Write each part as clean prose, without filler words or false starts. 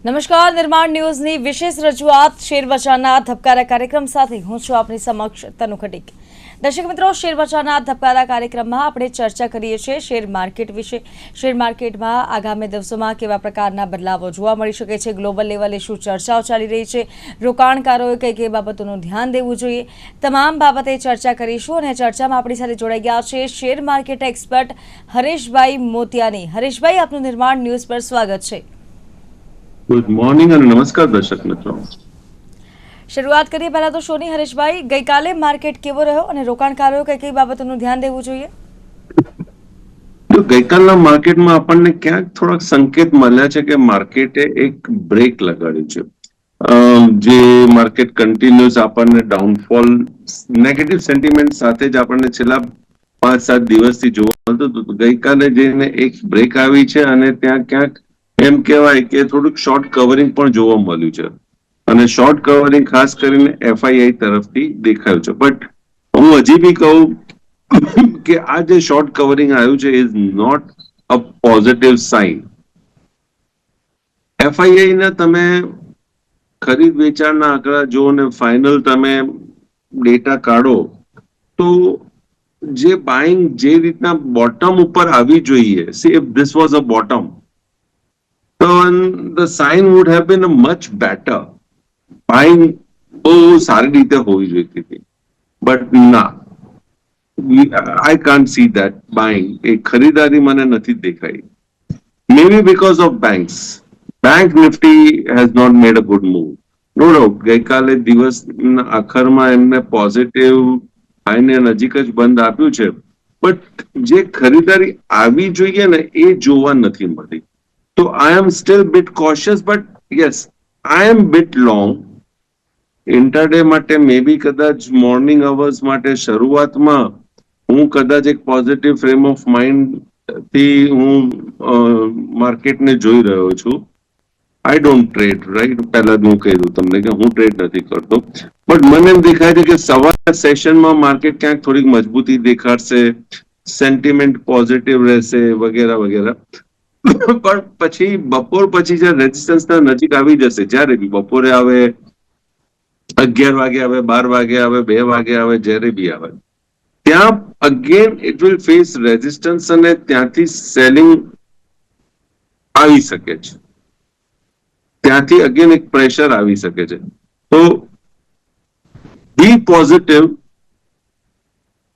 નમસ્કાર, નિર્માણ ન્યૂઝની વિશેષ રજૂઆત શેર બજારના ધબકારા કાર્યક્રમ સાથે હું છું આપની સમક્ષ તનુ ખટીક। દર્શક મિત્રો, શેર બજારના ધબકારા કાર્યક્રમમાં આપણે ચર્ચા કરીએ છીએ શેર માર્કેટ વિશે। શેર માર્કેટમાં આગામી દિવસોમાં કેવા પ્રકારના બદલાવો જોવા મળી શકે છે, ગ્લોબલ લેવલે શું ચર્ચાઓ ચાલી રહી છે, રોકાણકારોએ કઈ કઈ બાબતોનું ધ્યાન દેવું જોઈએ, તમામ બાબતે ચર્ચા કરીશું। અને ચર્ચામાં આપણી સાથે જોડાઈ ગયા છે share market expert Hareshbhai Motiyani. Hareshbhai, આપનું નિર્માણ ન્યૂઝ પર સ્વાગત છે। ગુડ મોર્નિંગ અને નમસ્કાર દર્શક મિત્રો। શરૂઆત કરીએ પહેલા તો શોની। હરેશભાઈ, ગઈકાલે માર્કેટ કેવો રહ્યો અને રોકાણકારોએ કઈ કઈ બાબતોનું ધ્યાન દેવું જોઈએ? જો ગઈકાલના માર્કેટમાં આપણને ક્યાંક થોડાક સંકેત મળ્યા છે કે માર્કેટે એક બ્રેક લગાડ્યું છે। જે માર્કેટ કન્ટિન્યુઅસ આપણને ડાઉનફોલ નેગેટિવ સેન્ટિમેન્ટ સાથે જ આપણને છેલ્લા 5-7 દિવસથી જોવા મળતું હતું। ગઈકાલે જઈને એક બ્રેક આવી છે અને ત્યાં ક્યાંક એમ કહેવાય કે થોડુંક શોર્ટ કવરિંગ પણ જોવા મળ્યું છે અને શોર્ટ કવરિંગ ખાસ કરીને એફઆઈઆઈ તરફથી દેખાયું છે। બટ હું હજી બી કહું કે આ જે શોર્ટ કવરિંગ આવ્યું છે is not a positive sign. FII ના તમે ખરીદ વેચાણના આંકડા જો ને ફાઇનલ તમે ડેટા કાઢો તો જે બાઇંગ જે રીતના બોટમ ઉપર આવી જોઈએ, C if this was a bottom, so the sign would have been a much better. Buying બહુ સારી રીતે હોવી જોઈતી હતી, બટ ના, I can't see that buying. એ ખરીદારી મને નથી દેખાઈ. Maybe because of banks. Bank Nifty has not made a good move. No doubt, ગઈકાલે દિવસના આખરમાં એમને પોઝિટિવ આઈને નજીક જ બંધ આપ્યું છે, બટ જે ખરીદારી આવી જોઈએ ને એ જોવા નથી મળી। So I am still bit cautious, but yes, I am bit long. Intraday માટે maybe કદાચ મોર્નિંગ અવર્સ માટે શરૂઆતમાં હું કદાચ એક પોઝિટિવ ફ્રેમ ઓફ માઇન્ડ થી હું માર્કેટને જોઈ રહ્યો છું। I don't trade, right? પહેલા હું કહ્યું તમને કે હું ટ્રેડ નથી કરતો, બટ મને એમ દેખાય છે કે સવારના સેશનમાં માર્કેટ ક્યાંક થોડીક મજબૂતી દેખાડશે, સેન્ટિમેન્ટ પોઝિટિવ રહેશે વગેરે વગેરે। પણ પછી બપોર પછી જે રેઝિસ્ટન્સના નજીક આવી જશે, જ્યારે બી બપોરે આવે, 11 વાગે આવે, 12 વાગે આવે, 2 વાગે આવે, જ્યારે બી આવે, ત્યાં again it will face resistance અને ત્યાંથી સેલિંગ આવી શકે છે, ત્યાંથી અગેન એક પ્રેશર આવી શકે છે। તો be positive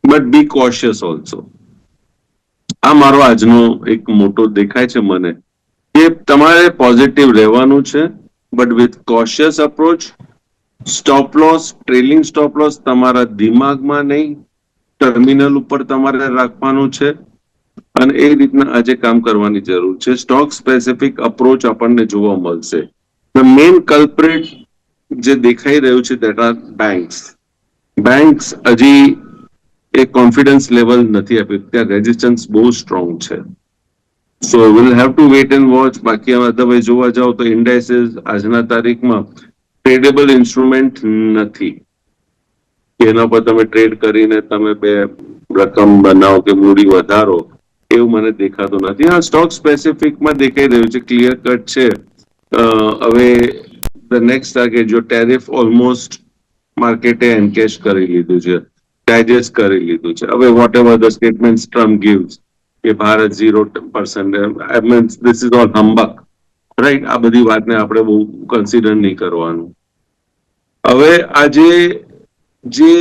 but be cautious also. આ મારો આજનો એક મોટો દેખાય છે મને કે તમારે પોઝિટિવ રહેવાનું છે, but with cautious approach. Stop loss, trailing stop loss તમારા દિમાગમાં નહીં, ટર્મિનલ ઉપર તમારે રાખવાનું છે અને એ રીતના આજે કામ કરવાની જરૂર છે। સ્ટોક સ્પેસિફિક અપ્રોચ આપણને જોવા મળશે। ધ મેઇન કલ્પ્રિટ જે દેખાઈ રહ્યું છે દેટ આર બેંક્સ હજી એ કોન્ફિડન્સ લેવલ નથી આપ્યું, ત્યાં રેઝિસ્ટન્સ બહુ સ્ટ્રોંગ છે। So will have to wait and watch. બાકી અદરવાઇઝ જોવા જાઓ તો ઇન્ડાઇસીસ આજના તારીખમાં ટ્રેડેબલ ઇન્સ્ટ્રુમેન્ટ નથી, એના પર તમે ટ્રેડ કરીને તમે બે રકમ બનાવો કે મૂડી વધારો એવું મને દેખાતું નથી। હા, સ્ટોક સ્પેસિફિકમાં દેખાઈ રહ્યું છે, ક્લિયર કટ છે। હવે ધ નેક્સ્ટ ટાર્ગેટ જો ટેરિફ ઓલમોસ્ટ માર્કેટે એન્કેશ કરી લીધું છે, ડાયજેસ્ટ કરી લીધું છે। હવે whatever the statement Trump gives કે Bharat 0% means this is all humbug, right? આ બધી વાતને આપણે બહુ કન્સિડર નહીં કરવાનું। હવે આજે જે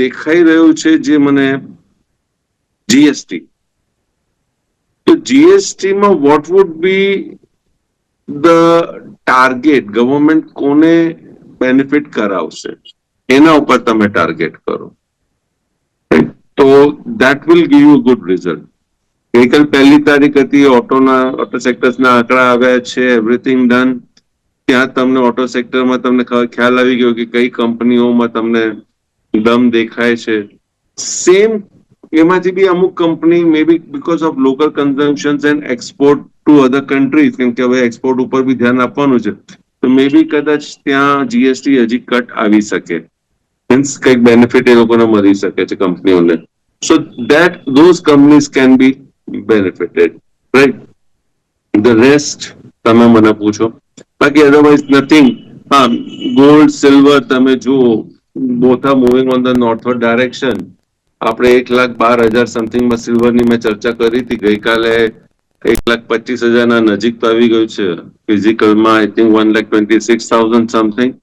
દેખાઈ રહ્યું છે, જે મને જીએસટી, તો જીએસટીમાં what would be the target, government કોને બેનિફિટ કરાવશે એના ઉપર તમે ટાર્ગેટ કરો, તો that will give you good result. ગઈકાલ 1લી તારીખ હતી, ઓટો સેક્ટર્સના આંકડા આવ્યા છે, એવરીથિંગ ડન। ત્યાં તમને ઓટો સેક્ટરમાં તમને ખ્યાલ આવી ગયો કે કઈ કંપનીઓમાં તમને દમ દેખાય છે। સેમ એમાંથી બી અમુક company may be because of local consumption and export to other countries, કેમ કે હવે એક્સપોર્ટ ઉપર બી ધ્યાન આપવાનું છે, તો મે બી કદાચ ત્યાં જીએસટી હજી કટ આવી શકે, મીન્સ કંઈક બેનિફિટ એ લોકોને મળી શકે છે કંપનીઓને। So that those companies can be benefited, right? The rest તમે મને પૂછો બાકી અધરવાઇઝ નથિંગ. હા, ગોલ્ડ સિલ્વર તમે જુઓ, both are moving on the નોર્થવર્ડ direction. આપણે 1,12,000 સમથિંગમાં સિલ્વરની મેં ચર્ચા કરી હતી ગઈકાલે. 1,25,000 ના નજીક તો આવી ગયું છે. ફિઝિકલમાં I think 1,26,000 something.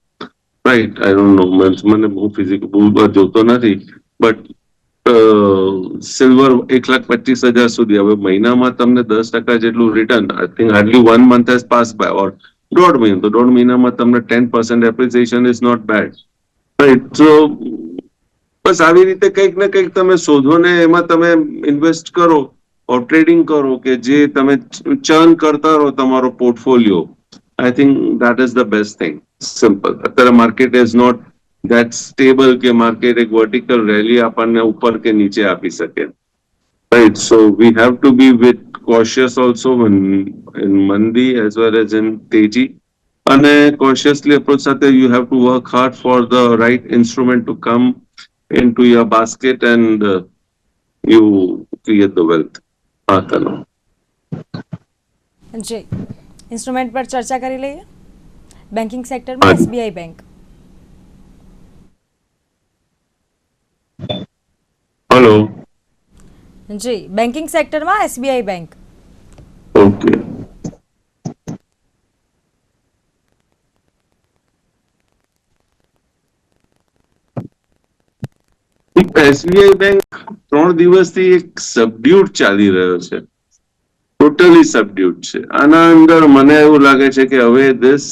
Right, I don't know, મને બહુ ફિઝિકલ બહુ જોતો નથી, બટ સિલ્વર 1,25,000 સુધી. હવે મહિનામાં તમને 10% જેટલું return, I think hardly 1 month has pass by, or દોઢ મહિનો, તો દોઢ મહિનામાં તમને 10% appreciation is not bad. Right, so બસ આવી રીતે કંઈક ને કંઈક તમે શોધો ને એમાં તમે ઇન્વેસ્ટ કરો ઓર ટ્રેડિંગ કરો કે જે તમે ચર્ન કરતા રહો તમારો portfolio. I think that is the best thing. Simple. અત્યારે market is not that stable કે માર્કેટ એક વર્ટિકલ રેલી આપણને ઉપર કે નીચે આપી શકે. Right, so we have to be with cautious also in mandi as well as in teji. અને cautiously approach સાથે you have to work hard for the right instrument to come into your basket and you create the wealth. હા તનો. જી, instrument પર ચર્ચા કરી લઈએ. Banking સેક્ટરમાં હા SBI bank. Hello. જી, banking સેક્ટરમાં SBI bank. Okay. SBI bank 3 દિવસથી એક સબડ્યુટ ચાલી રહ્યો છે. ટોટલી સબડ્યુટ છે. આના અંદર મને એવું લાગે છે કે હવે this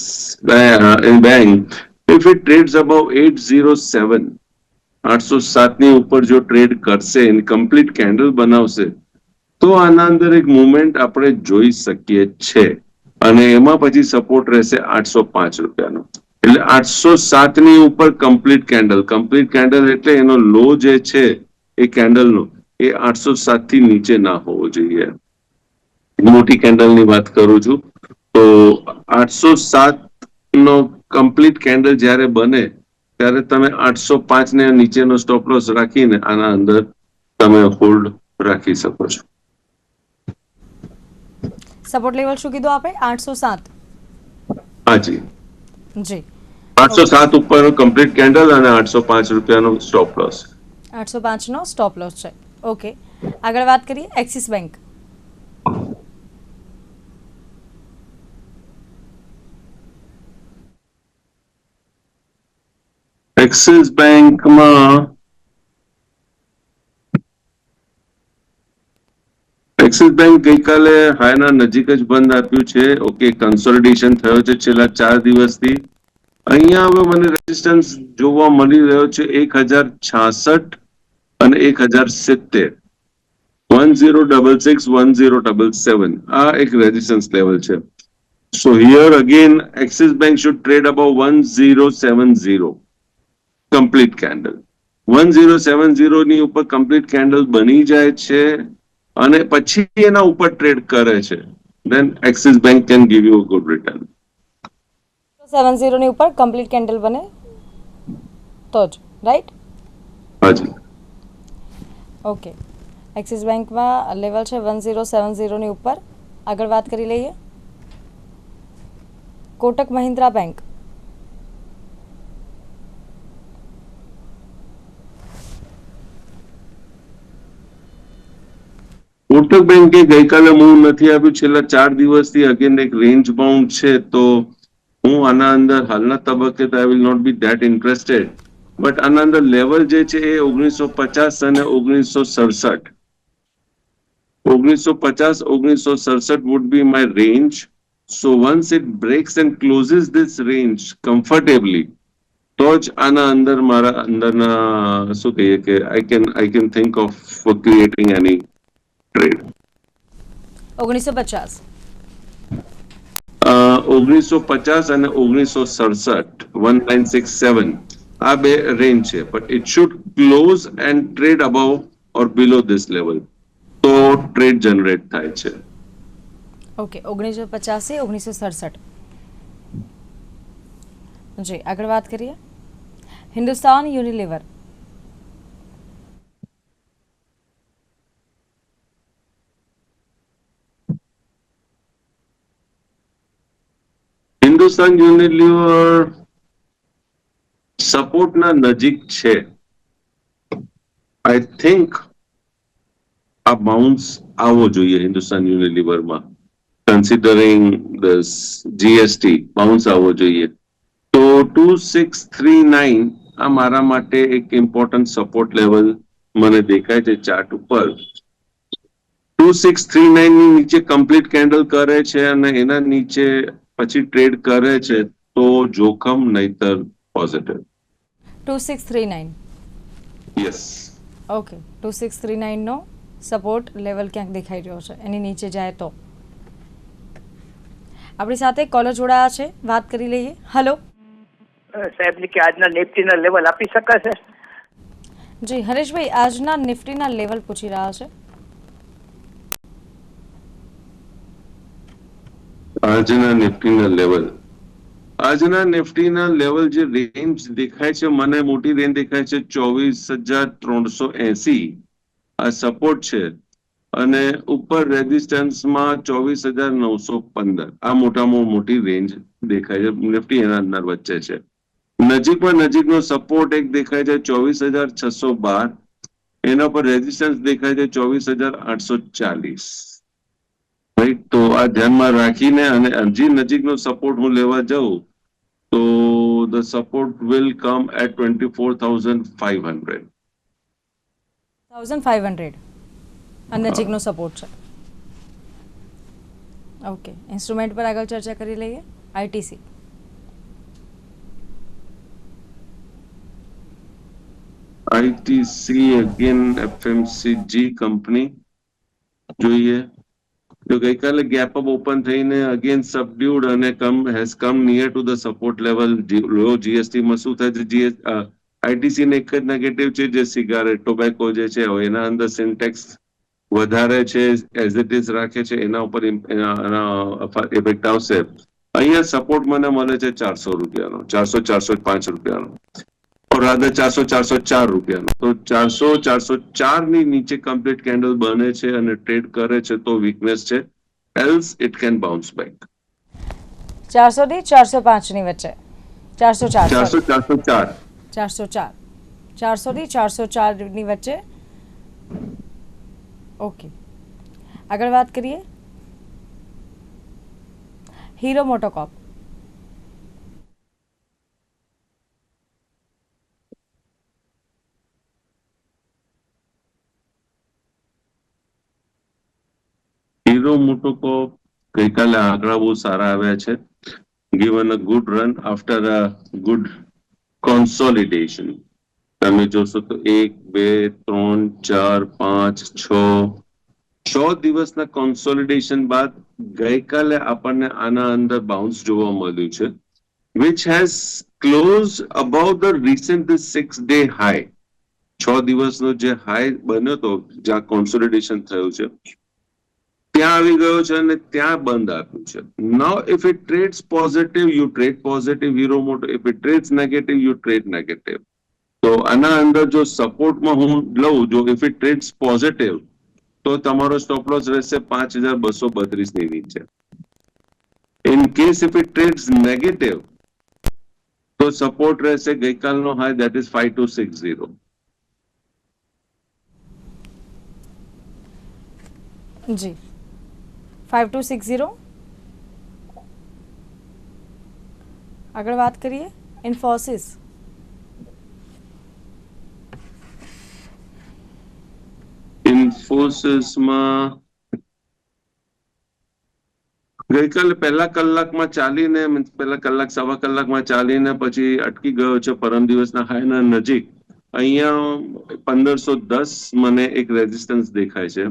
bank if it trades about 807, 807 ની ઉપર જો ટ્રેડ કરશે, એની કમ્પ્લીટ કેન્ડલ બનાવશે, તો આના અંદર એક મુવમેન્ટ આપણે જોઈ શકીએ છે. અને એમાં પછી સપોર્ટ રહેશે 805 રૂપિયાનો. એટલે 807 ની ઉપર કમ્પ્લીટ કેન્ડલ એટલે એનો લો જે છે એ કેન્ડલનો, એ 807 થી નીચે ના હોવો જોઈએ. મોટી કેન્ડલની વાત કરું છું તો 807 નો કમ્પ્લીટ કેન્ડલ જ્યારે બને ત્યારે તમે 805 ને નીચેનો સ્ટોપ લોસ રાખીને આના અંદર તમે હોલ્ડ રાખી શકો છો. સપોર્ટ લેવલ શું કીધું આપણે? 807. હાજી, જી, 807 ઉપર કમ્પ્લીટ કેન્ડલ અને 805 રૂપિયાનો સ્ટોપ લોસ. 805નો સ્ટોપ લોસ છે. ઓકે, આગળ વાત કરીએ એક્સિસ બેંક. એક્સિસ બેંકમાં એક્સિસ બેંક ગઈકાલે હાઈના નજીક જ બંધ આપ્યું છે. ઓકે, કન્સોલિડેશન થયો છે છેલ્લા 4 દિવસથી. અહીંયા હવે મને રેઝિસ્ટન્સ જોવા મળી રહ્યો છે 1,066 અને 1,070. 1066, 1077, આ એક રેઝિસ્ટન્સ લેવલ છે. સો here again axis bank should trade about 1070 complete candle. 1070 ની ઉપર કમ્પ્લીટ કેન્ડલ બની જાય છે અને પછી એના ઉપર ટ્રેડ કરે છે, then Axis Bank can give you a good return. 70 ની ઉપર કમ્પ્લીટ કેન્ડલ બને તો જ, રાઈટ? હાજી. ઓકે, એક્સિસ બેંકમાં લેવલ છે 1070 ની ઉપર. આગળ વાત કરી લઈએ કોટક મહિન્દ્રા બેંક. કોટક બેંકે ગઈકાલે મૂવ નથી આપ્યું. છેલ્લા 4 દિવસથી અગેન એક રેન્જ બાઉન્ડ છે, તો હું આના અંદર હાલના તબક્કે તો I will not be that interested. But આના અંદર લેવલ જે છે એ 1950 અને 1967. 1950, 1967 would be my range. So once it breaks and closes this range comfortably, તો જ આના અંદર મારા અંદરના શું કહીએ કે I can think of creating any trade. 1950. 1950 અને 1967, 1967, આ બે રેન્જ છે, but it should close and trade above or below this level, તો ટ્રેડ જનરેટ થાય છે. ઓકે, 1950 થી 1967. જી, આગળ વાત કરીએ હિન્દુસ્તાન યુનિલિવર. હિન્દુસ્તાન યુનિલિવર સપોર્ટના નજીક છે. આઈ થિંક આ બાઉન્સ આવવો જોઈએ હિન્દુસ્તાન યુનિલિવરમાં, કન્સિડરિંગ ધ જીએસટી બાઉન્સ આવવો જોઈએ. તો 2639 આ મારા માટે એક ઇમ્પોર્ટન્ટ સપોર્ટ લેવલ મને દેખાય છે ચાર્ટ ઉપર. 2639 ની નીચે કમ્પ્લીટ કેન્ડલ કરે છે અને એના નીચે પછી ટ્રેડ કરે છે તો જોખમ નહીતર પોઝિટિવ. 2639 યસ. ઓકે, 2639 નો સપોર્ટ લેવલ ક્યાંક દેખાઈ રહ્યો છે, એની નીચે જાય તો. આપણી સાથે કોલર જોડાયા છે, વાત કરી લઈએ. હેલો સાહેબ, કે આજના નિફ્ટીના લેવલ આપી શકાશે? જી હરેશભાઈ, આજના નિફ્ટીના લેવલ પૂછી રહ્યા છે. આજના નિફ્ટીના લેવલ જે રેન્જ દેખાય છે, મને મોટી રેન્જ દેખાય છે 24,380 આ સપોર્ટ છે અને ઉપર રેઝિસ્ટન્સમાં 24,915 આ મોટામાં મોટી રેન્જ દેખાય છે. નિફ્ટી એના અંદર વચ્ચે છે. નજીકમાં નજીકનો સપોર્ટ એક દેખાય છે 24,612, એના પર રેઝિસ્ટન્સ દેખાય છે 24,840. રાઈટ, તો આ ધ્યાનમાં રાખીને અને હજી નજીકનો સપોર્ટ હું લેવા જાઉં તો the support will come at 24,500. 1500 આ નજીકનો સપોર્ટ છે. ઓકે, ઇન્સ્ટ્રુમેન્ટ પર આગળ ચર્ચા કરી લઈએ. આઈટીસી અગેન એફએમસીજી કંપની જોઈએ. તો ગઈકાલે ગેપ અપ ઓપન થઈને અગેન સબડ્યુડ અને has come near to the support level. લો જીએસટી માં શું થાય છે, આઈટીસી ને એક જ નેગેટિવ છે, જે સિગારેટ ટોબેકો જે છે એના અંદર સિન્ટેક્સ વધારે છે, એઝ ઇટ ઇઝ રાખે છે, એના ઉપર ઇફેક્ટ આવશે. અહીંયા સપોર્ટ મને મળે છે 400 રૂપિયાનો, 405 રૂપિયાનો, રાધર 404 રૂપિયાનો. તો 404 ની નીચે કમ્પ્લીટ કેન્ડલ બને છે અને ટ્રેડ કરે છે તો વીકનેસ છે, else it can bounce back. 400 થી 405 ની વચ્ચે, 404 400 થી 404 ની વચ્ચે. ઓકે, આગળ વાત કરીએ. હીરો મોટોકોર્પ હીરો મોટોકોર્પ ગઈકાલે આંકડા બહુ સારા આવ્યા છે. given a good run after a good consolidation. તમે જોશો તો 1 2 3 4 5 6 દિવસના કોન્સોલિડેશન બાદ ગઈકાલે આપણને આના અંદર બાઉન્સ જોવા મળ્યું છે, which has closed above the recent 6-day high. 6 દિવસનો જે હાઈ બન્યો તો જ્યાં કોન્સોલિડેશન થયું છે ત્યાં આવી ગયો છે અને ત્યાં બંધ આપ્યું છે. Now if it trades positive you trade positive Hero Moto, if it trades negative you trade negative. તો આના અંદર જો સપોર્ટમાં હું લઉં, જો ઇફ ઇટ ટ્રેડ્સ પોઝિટિવ તો તમારો સ્ટોપ લોસ રહેશે 5,232 ની નીચે. In case if it trades negative તો સપોર્ટ રહેશે ગઈકાલનો હાઈ, ધેટ ઇઝ 5260. જી 5260. આગળ વાત કરીએ. ઇન્ફોસિસ ઇન્ફોસિસમાં ગઈકાલે પહેલા કલાકમાં ચાલીને પહેલા કલાક સવા કલાકમાં ચાલીને પછી અટકી ગયો છે પરમ દિવસના હાઈના નજીક. અહીંયા 1510 મને એક રેઝિસ્ટન્સ દેખાય છે.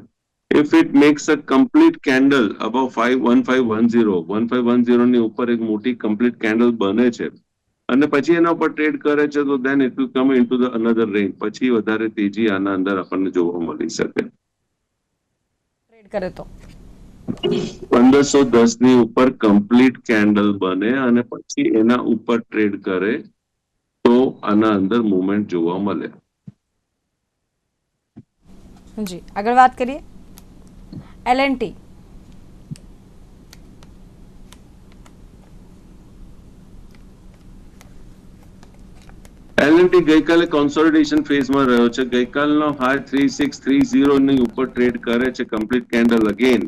If it makes a complete candle above 1510 ની ઉપર એક મોટી complete candle બને છે અને પછી એના ઉપર ટ્રેડ કરે છે તો then it will come into the another range. પછી વધારે તેજી આના અંદર આપણને જોવા મળી શકે. ટ્રેડ કરે તો 1510 ની ઉપર કમ્પ્લીટ કેન્ડલ બને અને પછી એના ઉપર ટ્રેડ કરે તો આના અંદર મૂવમેન્ટ જોવા મળે. જી આગળ વાત કરીએ. L&T L&T ગઈકાલે કોન્સોલિડેશન ફેઝમાં રહ્યો છે. ગઈકાલનો હાઈ 3630 ની ઉપર ટ્રેડ કરે છે કમ્પ્લીટ કેન્ડલ અગેન,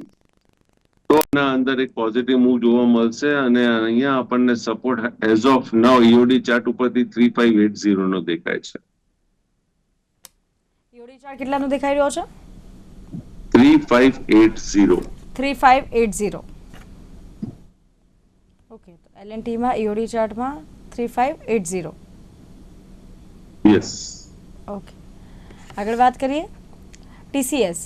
તો એના અંદર એક પોઝિટિવ મૂવ જોવા મળશે અને અહીંયા આપણને support as of now EOD chart ઉપરથી 3580 નો દેખાય છે. ઈઓડી ચાર્ટ કેટલાનો દેખાઈ રહ્યો છે? 3580. 3580. ઓકે, તો L&T માં ઈઓડી ચાર્ટમાં 3580. યસ. ઓકે, આગળ વાત કરીએ TCS.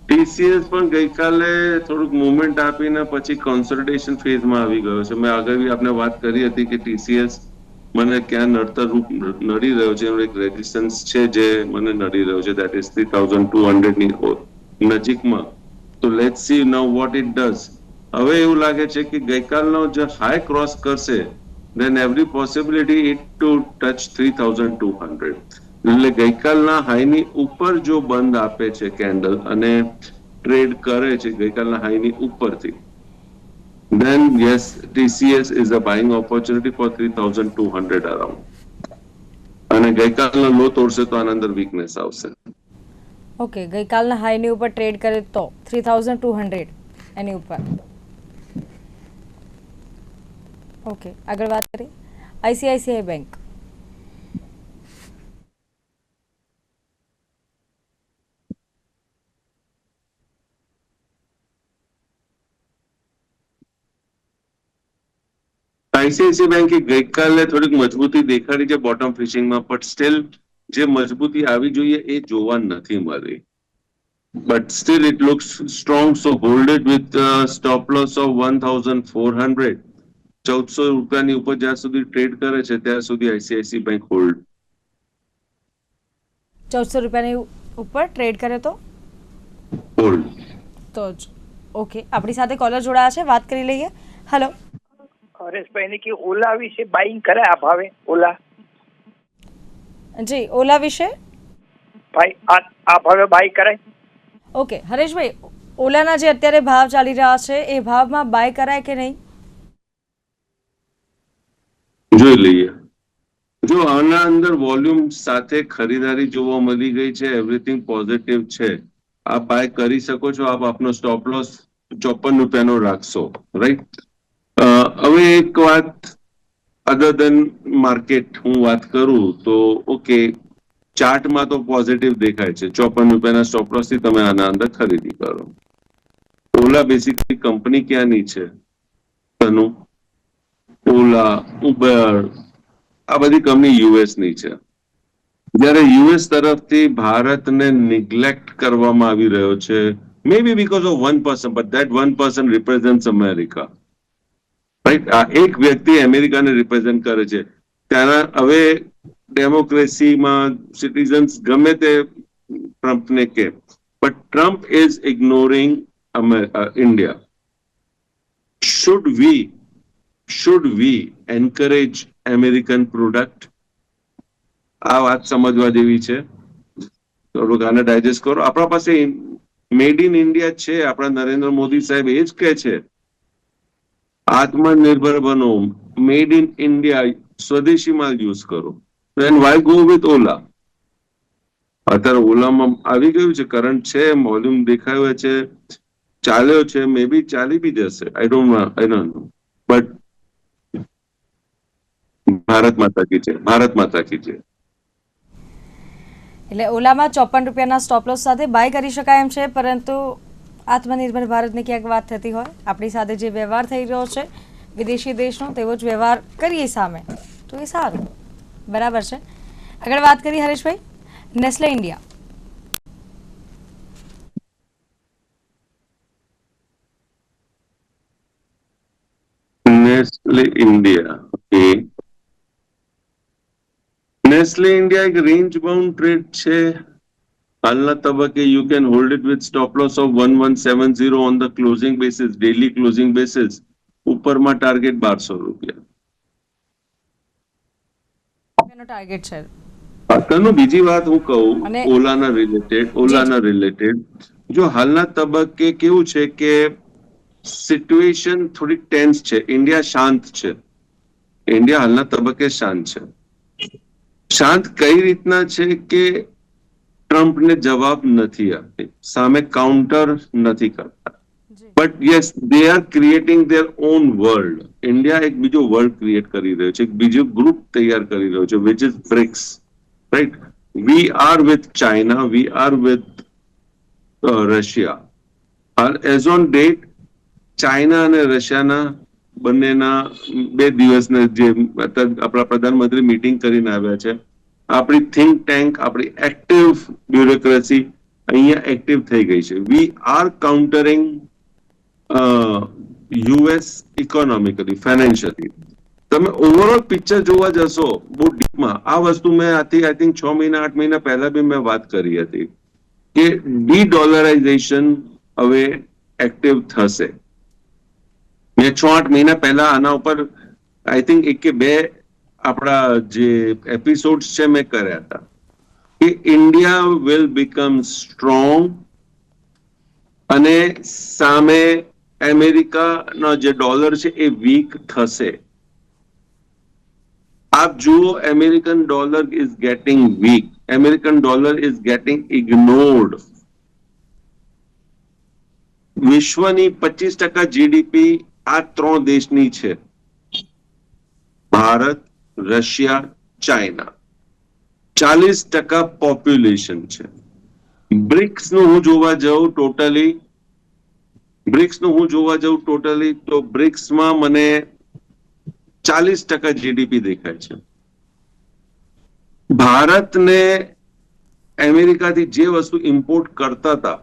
TCS પણ ગઈકાલે થોડુંક મુવમેન્ટ આપીને પછી કોન્સોલિડેશન ફેઝમાં આવી ગયો છે. મેં આગળ બી આપણે વાત કરી હતી કે TCS મને ક્યાં નડતર રૂપ નડી રહ્યો છે, એનો એક રેઝિસ્ટન્સ છે જે મને નડી રહ્યો છે, દેટ ઇઝ 3200 ની નજીકમાં. તો let's see now what it does. હવે એવું લાગે છે કે ગઈકાલનો જે હાઈ ક્રોસ કરશે then every possibility it to touch 3200. એટલે ગઈકાલના હાઈની ઉપર જો બંધ આપે છે કેન્ડલ અને ટ્રેડ કરે છે ગઈકાલના હાઈની ઉપરથી, then yes, TCS is a buying opportunity for 3200 around. અને ગઈકાલનો લો તોડશે તો આના અંદર વીકનેસ આવશે. ઓકે, ગઈકાલના હાઈની ઉપર ટ્રેડ કરે તો 3200 એની ઉપર. ઓકે, આગળ વાત કરીએ ICICI બેંક. ICICI બેંકે ગઈકાલે થોડીક મજબૂતી દેખાડી છે બોટમ ફિશિંગમાં, બટ સ્ટીલ જે મજબૂતી આવી જોઈએ એ જોવા નથી મળી. But still it looks strong, so hold it with stop loss of 1400. 1400 રૂપિયાની ઉપર જ્યાં સુધી ટ્રેડ કરે છે ત્યાં સુધી ICICI બેંક હોલ્ડ. 1400 રૂપિયાની ઉપર ટ્રેડ કરે તો હોલ્ડ. તો જ ઓકે. આપણી સાથે કોલર જોડાયા છે, વાત કરી લઈએ. હેલો હરેશભાઈ ને કે ઓલા વિશે બાઇંગ કરાય આ ભાવે? ઓલા જી, ઓલા વિશે ભાઈ આ ભાવે બાય કરાય? ઓકે હરેશભાઈ, ઓલાના જે અત્યારે ભાવ ચાલી રહ્યા છે એ ભાવમાં બાય કરાય કે નહીં? જોઈ લઈએ. જો આના અંદર વોલ્યુમ સાથે ખરીદારી જોવા મળી ગઈ છે, એવરીથિંગ પોઝિટિવ છે, આપ બાય કરી શકો છો. આપ આપનો સ્ટોપ લોસ 54 રૂપિયાનો રાખશો, રાઈટ? હવે એક વાત અધર દેન માર્કેટ હું વાત કરું તો ઓકે, ચાર્ટમાં તો પોઝિટિવ દેખાય છે. 54 રૂપિયાના સ્ટોપ લોસ થી તમે આના અંદર ખરીદી કરો. ઓલા બેસિકલી કંપની ક્યાંની છે? તનુ, ઓલા, ઉબર, આ બધી કંપની યુએસ ની છે. જ્યારે યુએસ તરફથી ભારતને નિગ્લેક્ટ કરવામાં આવી રહ્યો છે, may be because of 1%, but that 1% represents America, right? આ એક વ્યક્તિ અમેરિકાને રિપ્રેઝેન્ટ કરે છે. ત્યાંના હવે ડેમોક્રેસીમાં સિટીઝન્સ ગમે તે ટ્રમ્પને કે, but Trump is ignoring India. should we encourage American product? આ વાત સમજવા જેવી છે. થોડુંક આને ડાયજેસ્ટ કરો. આપણા પાસે મેડ ઇન ઇન્ડિયા છે. આપણા નરેન્દ્ર મોદી સાહેબ એ જ કહે છે આત્મનિર્ભર બનો, મેડ ઇન ઇન્ડિયા, સ્વદેશી માલ યુઝ કરો. then why go with Ola? અત્યારે ઓલામાં આવી ગયું છે, કરંટ છે, વોલ્યુમ દેખાયો છે, ચાલ્યો છે, મે બી ચાલી બી જશે. આઈ ડોન્ટ નો, બટ ભારત માતા કી જય, ભારત માતા કી જય. એટલે ઓલામાં 54 રૂપિયાના સ્ટોપ લોસ સાથે બાય કરી શકાય એમ છે, પરંતુ આત્મનિર્ભર ભારતની ક્યાંક વાત થતી હોય, આપણી સાથે જે વ્યવહાર થઈ રહ્યો છે વિદેશી દેશનો તેવો જ વ્યવહાર કરીએ સામે તો એ સારું, બરાબર છે. આગળ વાત કરીએ Hareshbhai, Nestle India. Nestle India, okay. Nestle India એક રેન્જ બાઉન્ડ ટ્રેડ છે. હાલના તબક્કે you can hold it with stop loss of 1170 on the closing basis, daily closing basis. ઉપરમાં ટાર્ગેટ 1200 રૂપિયા ટાર્ગેટ છે. તનું બીજી વાત હું કહું ઓલાના રિલેટેડ, જો હાલના તબક્કે કેવું છે કે સિચ્યુએશન થોડી ટેન્સ છે. ઇન્ડિયા શાંત છે. ઇન્ડિયા હાલના તબક્કે શાંત છે. શાંત કઈ રીતના છે કે ટ્રમ્પને જવાબ નથી આપતી, સામે કાઉન્ટર નથી કરતા. But yes, they are creating there on world. India એક બીજો વર્લ્ડ ક્રિએટ કરી રહ્યો છે, એક બીજો ગ્રુપ તૈયાર કરી રહ્યો છે, which is BRICS. Right? We are with China, we are with Russia. As on date China અને રશિયાના બંનેના 2 દિવસને જે આપણા પ્રધાનમંત્રી મીટિંગ કરીને આવ્યા છે, આપણી થિંક ટેન્ક, આપણી એક્ટિવ બ્યુરોક્રેસી અહીંયા એક્ટિવ થઈ ગઈ છે. We are countering US economically, financially. તમે ઓવરઓલ પિક્ચર જોવા જશો બહુ ડીપમાં, આ વસ્તુ મેં આથી આઈ થિંક 6 મહિના 8 મહિના પહેલા બી મેં વાત કરી હતી કે ડી-ડોલરાઇઝેશન હવે એક્ટિવ થશે. મેં 6-8 મહિના પહેલા આના ઉપર આઈ થિંક 1 કે 2 આપણા જે એપિસોડ્સ છે મેં કર્યા હતા કે ઇન્ડિયા વિલ બીકમ સ્ટ્રોંગ અને સામે અમેરિકાનો જે ડોલર છે એ વીક થશે. આપ જુઓ, American dollar is getting weak, American dollar is getting ignored. વિશ્વની 25% જીડીપી આ 3 દેશની છે, ભારત, રશિયા, ચાઇના. 40% પોપ્યુલેશન છે. બ્રિક્સ નું હું જોવા જાઉં ટોટલી તો બ્રિક્સમાં મને 40% જીડીપી દેખાય છે. ભારતને અમેરિકાથી જે વસ્તુ ઇમ્પોર્ટ કરતા હતા,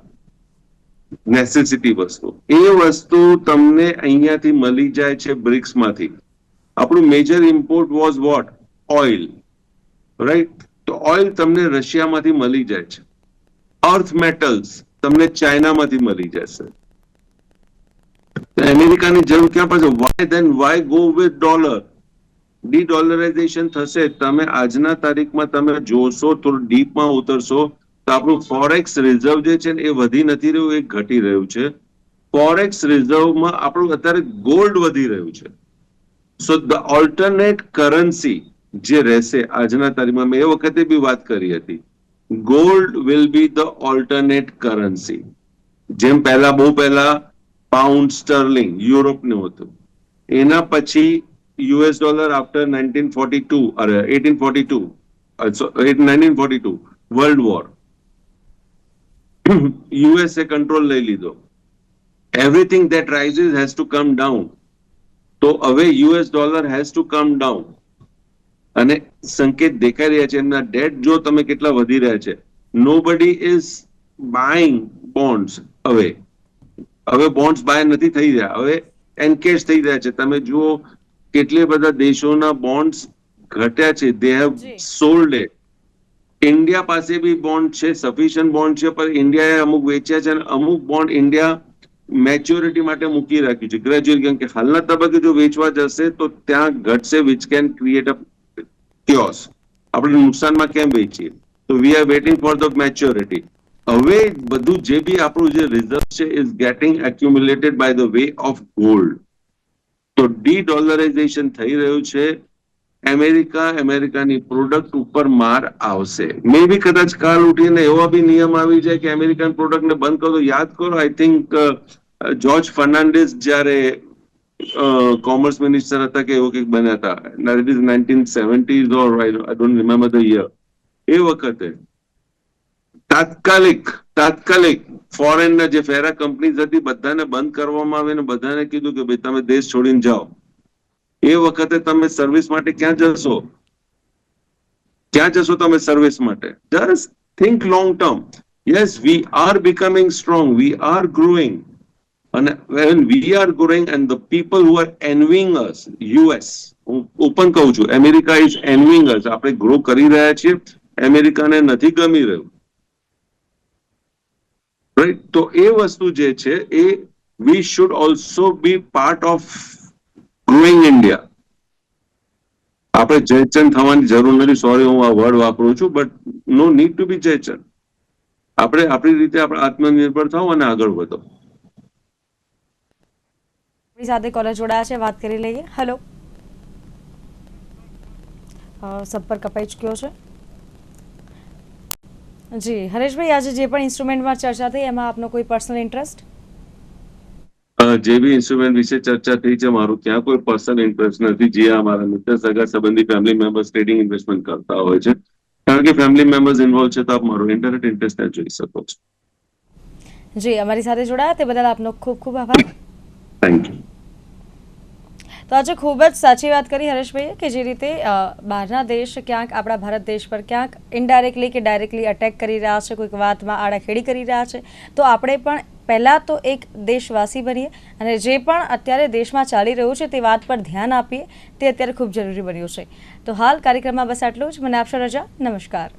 નેસેસિટી વસ્તુ, એ વસ્તુ તમને અહીંયાથી મળી જાય છે બ્રિક્સમાંથી. આપણું major import was what? Oil. Right? તો ઓઇલ તમને રશિયામાંથી મળી જાય છે. અર્થ મેટલ્સ તમને ચાઇનામાંથી મળી જશે. અમેરિકાની જરૂર ક્યાં પડશે? Why go with dollar? Dedollarisation થશે. તમે આજના તારીખમાં તમે જોશો, થોડું ડીપમાં ઉતરશો તો આપણું ફોરેક્સ રિઝર્વ જે છે એ વધી નથી રહ્યું, એ ઘટી રહ્યું છે. ફોરેક્સ રિઝર્વમાં આપણું અત્યારે ગોલ્ડ વધી રહ્યું છે. સો ધ ઓલ્ટરનેટ કરન્સી જે રહેશે આજના તારીખમાં, મેં એ વખતે બી વાત કરી હતી, gold will be the alternate currency. જેમ બહુ પહેલા પાઉન્ડ સ્ટર્લિંગ યુરોપનું હતું, એના પછી US dollar after 1942 world war, USA control લઈ લીધો. Everything that rises has to come down. તો હવે US dollar has to come down. અને સંકેત દેખાઈ રહ્યા છે, એમના ડેટ જો તમે કેટલા વધી રહ્યા છે. Nobody is buying bonds. હવે બોન્ડ્સ બાય નથી થઈ રહ્યા, હવે એન્કેશ થઈ રહ્યા છે. તમે જુઓ કેટલી બધા દેશોના બોન્ડ્સ ઘટ્યા છે, they have sold it. India પાસે બી બોન્ડ છે, સફિશિયન્ટ બોન્ડ છે, પણ ઇન્ડિયાએ અમુક વેચ્યા છે અને અમુક બોન્ડ ઇન્ડિયા મેચ્યોરિટી માટે મૂકી રાખ્યું છે ગ્રેજ્યુઅલી, કેમ કે હાલના તબક્કે જો વેચવા જશે તો ત્યાં ઘટશે, which can create a chaos. આપણે નુકસાનમાં કેમ વેચીએ? તો we are waiting for the maturity. હવે બધું જે બી આપણું જે રિઝર્વ છે is getting accumulated by the way of gold. તો ડી-ડોલરાઇઝેશન થઈ રહ્યું છે. અમેરિકાની પ્રોડક્ટ ઉપર માર આવશે. મે બી કદાચ કાલ ઉઠીને એવા બી નિયમ આવી જાય કે અમેરિકન પ્રોડક્ટને બંધ કરો. યાદ કરો, આઈ થિંક જોર્જ ફર્નાન્ડિસ જ્યારે કોમર્સ મિનિસ્ટર હતા કે એવું કંઈક બન્યા હતા, it is 1970s or I don't remember the year. એ વખતે તાત્કાલિક ફોરેનના જે ફેરા કંપનીઝ હતી બધાને બંધ કરવામાં આવે ને બધાને કીધું કે ભાઈ તમે દેશ છોડીને જાઓ. એ વખતે તમે સર્વિસ માટે ક્યાં જશો તમે સર્વિસ માટે? Just think long term. Yes, we are becoming strong, we are growing. અને when we are growing and the people who are envying us, US, હું ઓપન કહું છું, અમેરિકા ઇઝ envying us. આપણે ગ્રો કરી રહ્યા છીએ, અમેરિકાને નથી ગમી રહ્યું. રાઈટ? તો એ વસ્તુ જે છે એ we should also be part of growing India. આપણે જયચંદ થવાની જરૂર નથી. સોરી, હું આ વર્ડ વાપરું છું, બટ નો નીડ ટુ બી જયચંદ. આપણે આપણી રીતે આપણે આત્મનિર્ભર થાવ અને આગળ વધો. આપણી સાથે કોલર જોડાયા છે, વાત કરી લઈએ. હેલો, સંપર્ક કપાઈ ચૂક્યો છે. જી હરેશભાઈ, આજે જે પણ ઇન્સ્ટ્રુમેન્ટમાં ચર્ચા થઈ એમાં આપનો કોઈ પર્સનલ ઇન્ટરેસ્ટ? જે બી ઇન્સ્ટ્રુમેન્ટ વિશે ચર્ચા થઈ છે, મારું ત્યાં કોઈ પર્સનલ ઇન્ટરેસ્ટ નથી. જે અમારા મિત્ર, સગા સંબંધી, ફેમિલી મેમ્બર્સ ટ્રેડિંગ ઇન્વેસ્ટમેન્ટ કરતા હોય છે, કારણ કે ફેમિલી મેમ્બર્સ ઇન્વોલ્વ છે, તો આપ મારો ઇન્ટરનેટ ઇન્ટરેસ્ટ ત્યાં જોઈ શકો છો. જી, અમારી સાથે જોડાયા તે બદલ આપનો ખૂબ ખૂબ આભાર. Thank you. તો આજે ખૂબ જ સાચી વાત કરી હરેશભાઈએ કે જે રીતે બહારના દેશ ક્યાંક આપણા ભારત દેશ પર ક્યાંક ઇનડાયરેક્ટલી કે ડાયરેક્ટલી અટેક કરી રહ્યા છે, કોઈક વાતમાં આડાખેડી કરી રહ્યા છે, તો આપણે પણ પહેલાં તો એક દેશવાસી બનીએ અને જે પણ અત્યારે દેશમાં ચાલી રહ્યું છે તે વાત પર ધ્યાન આપીએ, તે અત્યારે ખૂબ જરૂરી બન્યું છે. તો હાલ કાર્યક્રમમાં બસ આટલું જ. મને આપશો રજા. નમસ્કાર.